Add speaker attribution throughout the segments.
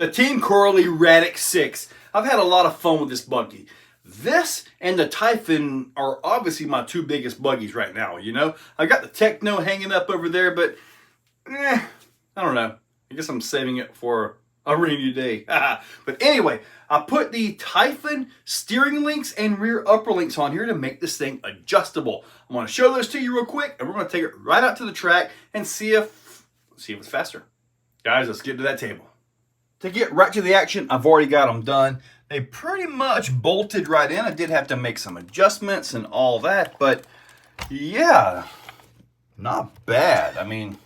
Speaker 1: The Team Corally Radix 6. I've had a lot of fun with this buggy. This and the Typhon are obviously my two biggest buggies right now, you know? I got the Techno hanging up over there, but I don't know. I guess I'm saving it for a rainy day. But anyway, I put the Typhon steering links and rear upper links on here to make this thing adjustable. I want to show those to you real quick, and we're going to take it right out to the track and see if it's faster. Guys, let's get to that table. To get right to the action, I've already got them done. They pretty much bolted right in. I did have to make some adjustments and all that, but yeah, not bad. I mean,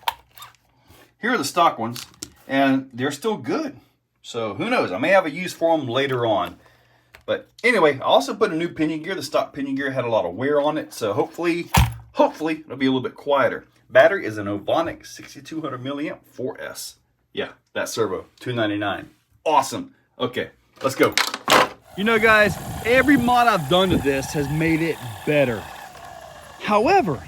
Speaker 1: here are the stock ones, and they're still good. So who knows? I may have a use for them later on. But anyway, I also put a new pinion gear. The stock pinion gear had a lot of wear on it, so hopefully it'll be a little bit quieter. Battery is an Ovonic 6200 milliamp 4S. Yeah, that Servo, $299. Awesome. Okay, let's go. You know, guys, every mod I've done to this has made it better. However,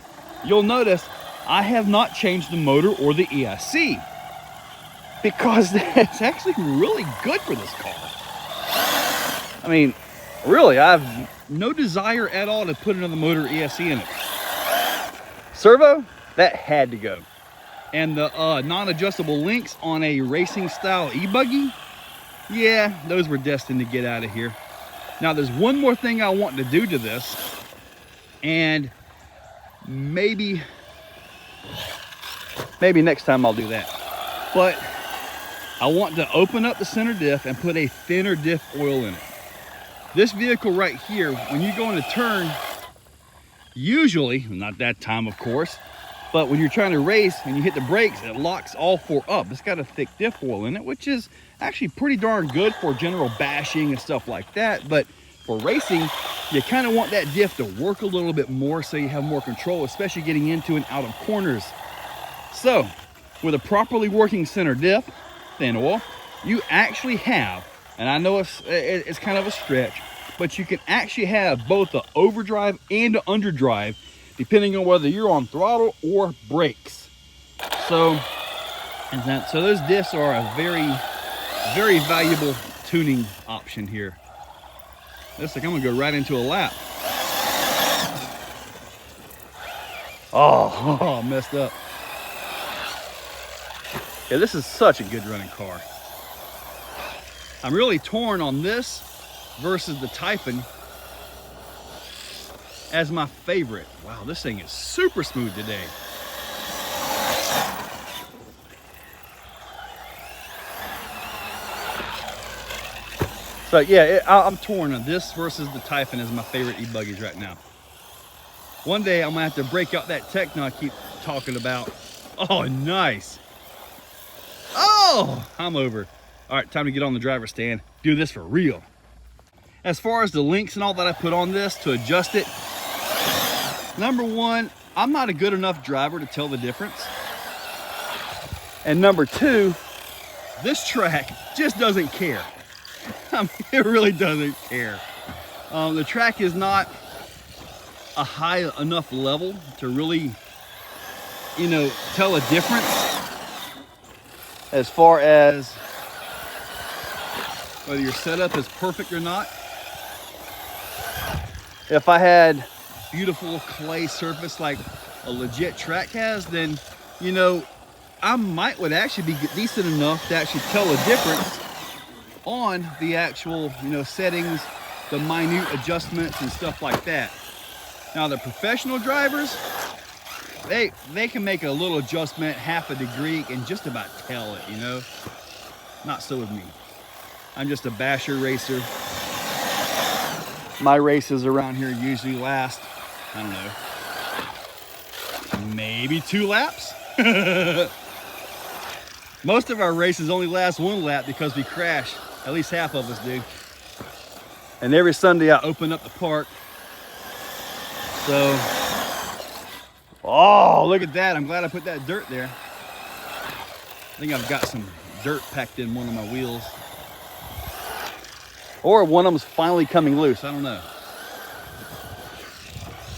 Speaker 1: you'll notice I have not changed the motor or the ESC because that's actually really good for this car. I mean, really, I have no desire at all to put another motor or ESC in it. Servo, that had to go. And the non-adjustable links on a racing style e-buggy, yeah, those were destined to get out of here. Now there's one more thing I want to do to this, and maybe next time I'll do that. But I want to open up the center diff and put a thinner diff oil in it. This vehicle right here, when you go in a turn, usually, not that time of course, but when you're trying to race and you hit the brakes, it locks all four up. It's got a thick diff oil in it, which is actually pretty darn good for general bashing and stuff like that. But for racing, you kind of want that diff to work a little bit more so you have more control, especially getting into and out of corners. So with a properly working center diff, thin oil, you actually have, and I know it's kind of a stretch, but you can actually have both the overdrive and the underdrive depending on whether you're on throttle or brakes. So those diffs are a very, very valuable tuning option here. Looks like I'm gonna go right into a lap. Oh, messed up. Yeah, this is such a good running car. I'm really torn on this versus the Typhon as my favorite. Wow, this thing is super smooth today. So yeah, I'm torn on this versus the Typhon as my favorite e-buggies right now. One day I'm gonna have to break out that Techno I keep talking about. Oh, nice. Oh, I'm over. All right, time to get on the driver's stand. Do this for real. As far as the links and all that I put on this to adjust it, number one, I'm not a good enough driver to tell the difference. And number two, this track just doesn't care. I mean, it really doesn't care. The track is not a high enough level to really, you know, tell a difference as far as whether your setup is perfect or not. If I had beautiful clay surface like a legit track has, then, you know, I would actually be decent enough to actually tell a difference on the actual, you know, settings, the minute adjustments and stuff like that. Now the professional drivers, they can make a little adjustment, half a degree, and just about tell it, you know. Not so with me. I'm just a basher racer. My races around here usually last, I don't know, maybe 2 laps. Most of our races only last 1 lap because we crash. At least half of us do. And every Sunday I open up the park. So, oh, look at that. I'm glad I put that dirt there. I think I've got some dirt packed in one of my wheels. Or one of them's finally coming loose, I don't know.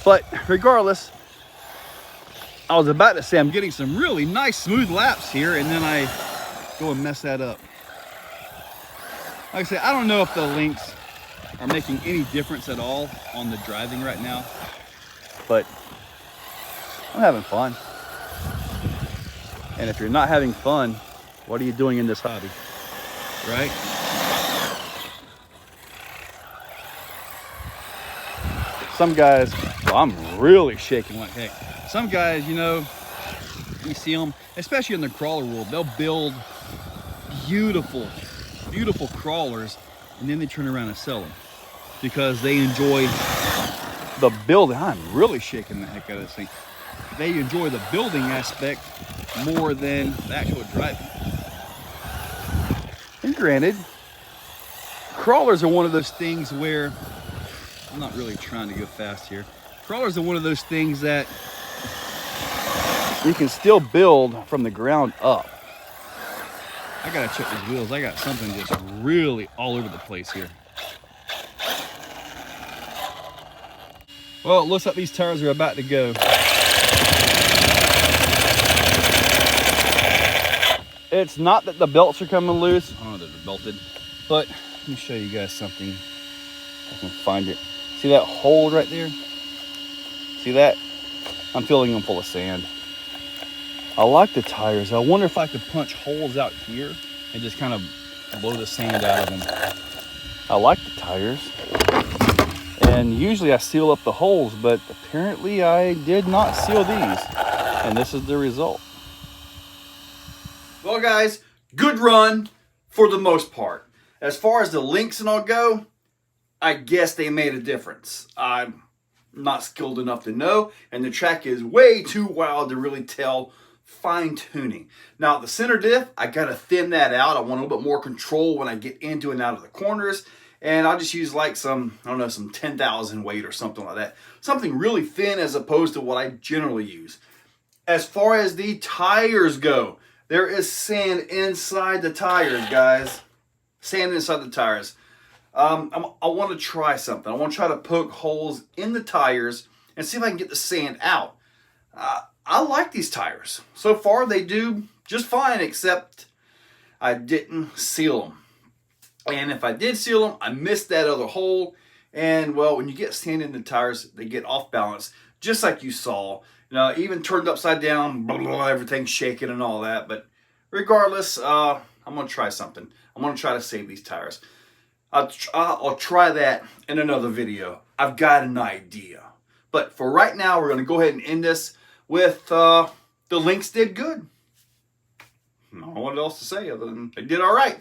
Speaker 1: But regardless, I was about to say I'm getting some really nice smooth laps here, and then I go and mess that up.
Speaker 2: Like I said, I don't know if the links are making any difference at all on the driving right now, but I'm having fun. And if you're not having fun, what are you doing in this hobby, right? Some guys, well, I'm really shaking like heck. Some guys, you know, you see them, especially in the crawler world, they'll build beautiful, beautiful crawlers, and then they turn around and sell them because they enjoy the building. I'm really shaking the heck out of this thing. They enjoy the building aspect more than the actual driving. And granted, crawlers are one of those things where, I'm not really trying to go fast here. Crawlers are one of those things that you can still build from the ground up. I gotta check these wheels. I got something just really all over the place here. Well, it looks like these tires are about to go. It's not that the belts are coming loose. I don't know that they're belted, but let me show you guys something. I can find it. See that hole right there? See that? I'm filling them full of sand. I like the tires. I wonder if I could punch holes out here and just kind of blow the sand out of them. I like the tires. And usually I seal up the holes, but apparently I did not seal these. And this is the result.
Speaker 1: Well, guys, good run for the most part. As far as the links and all go, I guess they made a difference. I'm not skilled enough to know, and the track is way too wild to really tell fine tuning. Now, the center diff, I gotta thin that out. I want a little bit more control when I get into and out of the corners, and I'll just use like some, I don't know, some 10,000 weight or something like that. Something really thin as opposed to what I generally use. As far as the tires go, there is sand inside the tires, guys. Sand inside the tires. I want to try something. I want to try to poke holes in the tires and see if I can get the sand out. I like these tires. So far, they do just fine, except I didn't seal them. And if I did seal them, I missed that other hole. And, well, when you get sand in the tires, they get off balance, just like you saw. You know, even turned upside down, blah, blah, blah, everything's shaking and all that. But regardless, I'm going to try something. I'm going to try to save these tires. I'll try that in another video. I've got an idea. But for right now, we're going to go ahead and end this with the links did good. I don't know what else to say other than they did all right.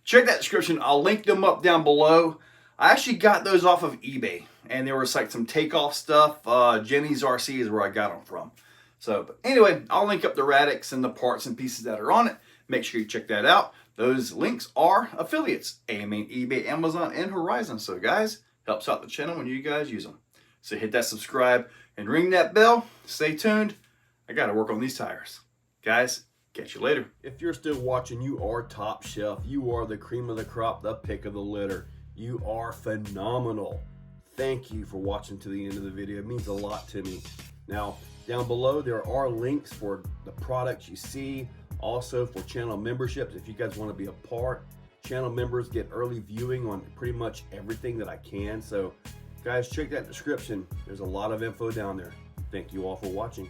Speaker 1: Check that description. I'll link them up down below. I actually got those off of eBay. And there was like some takeoff stuff. Jenny's RC is where I got them from. So, but anyway, I'll link up the Radix and the parts and pieces that are on it. Make sure you check that out. Those links are affiliates. AMA, eBay, Amazon, and Horizon. So guys, helps out the channel when you guys use them. So hit that subscribe and ring that bell. Stay tuned. I got to work on these tires. Guys, catch you later. If you're still watching, you are top shelf. You are the cream of the crop, the pick of the litter. You are phenomenal. Thank you for watching to the end of the video. It means a lot to me. Now, down below, there are links for the products you see. Also for channel memberships, if you guys want to be a part. Channel members get early viewing on pretty much everything that I can. So guys, check that description. There's a lot of info down there. Thank you all for watching.